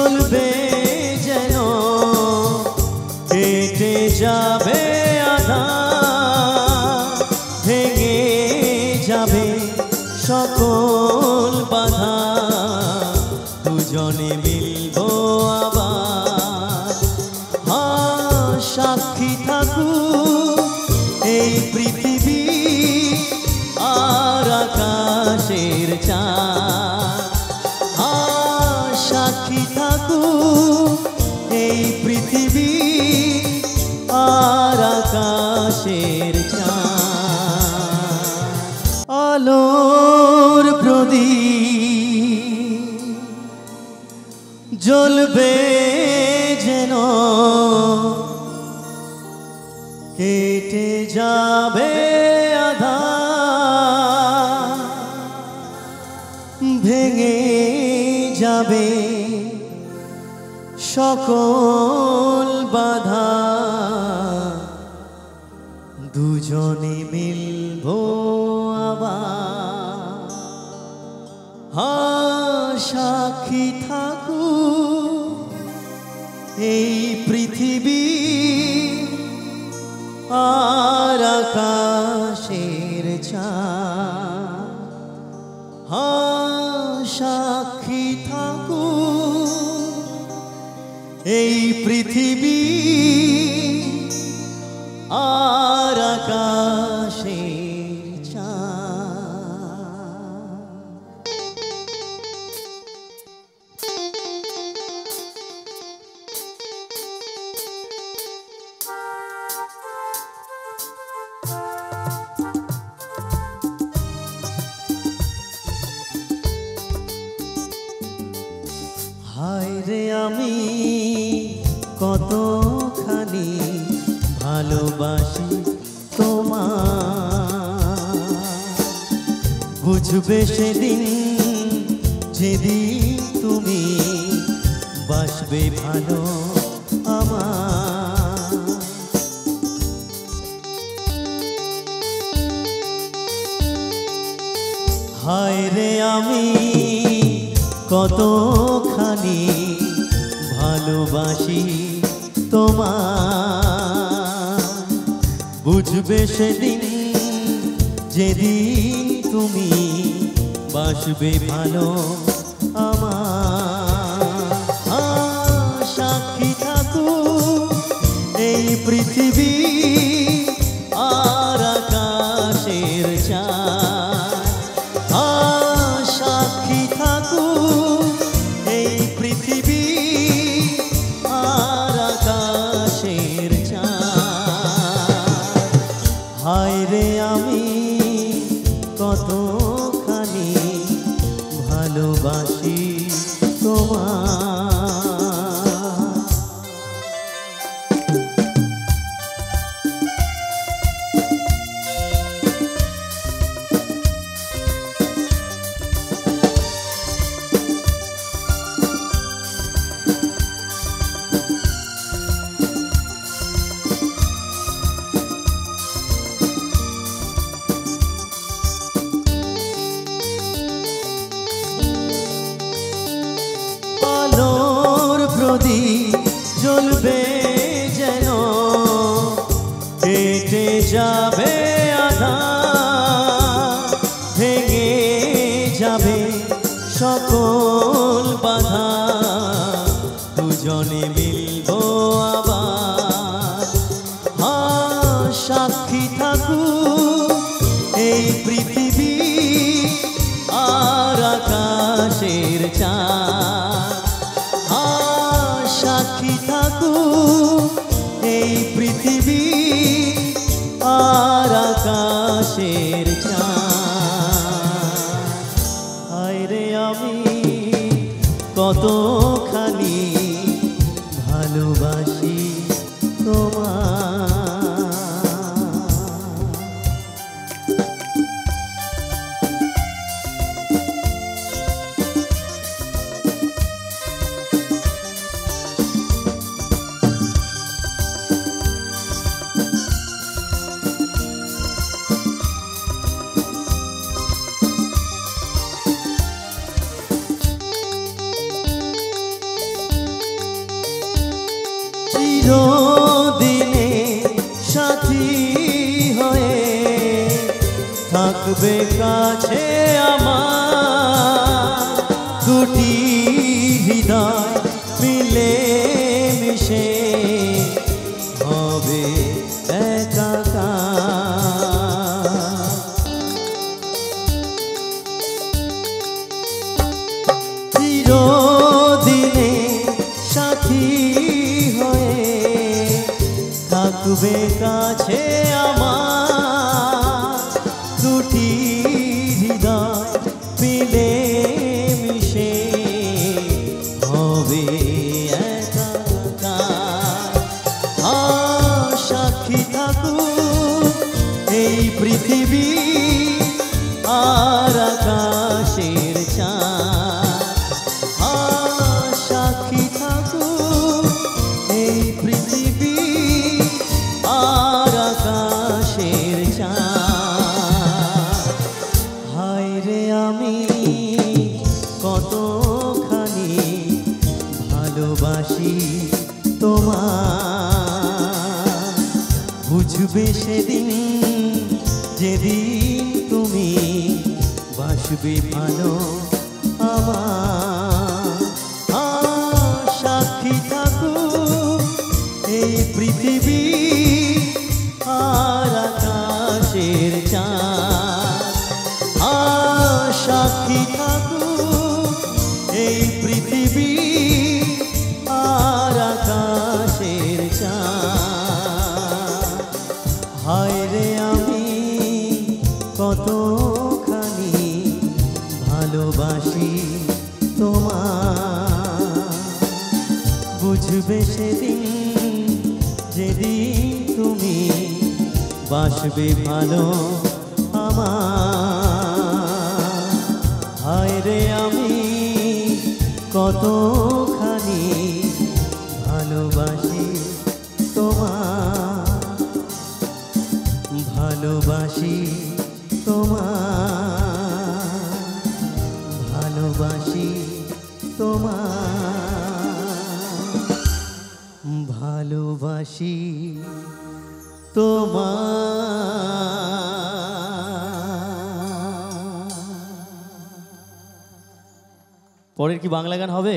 জ্বলবে যেন কেটে যাবে আধার, ভেঙে যাবে সকল বাধা, দুজনে মিলব আবার। সাক্ষী থাকুক এই পৃথিবী আর আকাশের চাঁদ, সাক্ষী থাকুক এই পৃথিবী আর আকাশের চাঁদ। আলোর প্রদীপ জ্বলবে যেন কেটে যাবে আধার, ভেঙে যাবে সকল বাধা, দুজনে মিলব আবার। সাক্ষী থাকুক এই পৃথিবী আর আকাশের চাঁদ, সাক্ষী থাকুক এই পৃথিবী আর আকাশের চাঁদ। হায় রে আমি কতখানি ভালোবাসি তোমার, বুঝবে সেদিন যেদিন তুমি বাসবে ভালো আমার। হায় রে আমি কতখানি ভালোবাসি তোমার, বুঝবে সেদিন যেদিন তুমি বাসবে ভালো আমার। সাক্ষী থাকুক এই পৃথিবী আর আকাশের চাঁদ, সাক্ষী থাকুক এই পৃথিবী আর আকাশের চাঁদ। হায় রে আমি কতখানি ভালোবাসি তোমার। আলোর প্রদীপ জ্বলবে যেন কেটে যাবে আধার, ভেঙে যাবে সকল বাধা, দুজনে মিলব আবার। সাক্ষী থাকুক এই পৃথিবী আর আকাশের চাঁদ, সাক্ষী থাকুক এই পৃথিবী আর আকাশের চাঁদ। হায় রে আমি কতখানি ভালোবাসি তোমার। চিরদিনে সাথী হয়ে থাকবে কাছে আমার দুটি হৃদয় মিলে মিশে হবে একাকার। চিরদিনে সাথী হয়ে থাকবে কাছে আমার দুটি হৃদয় মিলে মিশে হবে একাকার। সাক্ষী থাকুক এই পৃথিবী আর আকাশের চাঁদ। সাক্ষী থাকুক এই পৃথিবী আর আকাশের চাঁদ। হায় রে আমি কতখানি ভালোবাসি তোমার, বুঝবে সেদিন যেদিন তুমি বাসবে ভালো আমার। সাক্ষী থাকুক এই পৃথিবী আর আকাশের চাঁদ। সাক্ষী থাকুক এই পৃথিবী আর আকাশের চাঁদ। হায় রে আমি কতখানি ভালোবাসি তোমার, বুঝবে সেদিন যেদিন তুমি বাসবে ভালো আমার। হায় রে আমি কতখানি ভালোবাসি তোমার, ভালোবাসি তোমার, ভালোবাসি তোমার, ভালোবাসি তোমার। পরের কি বাংলা গান হবে?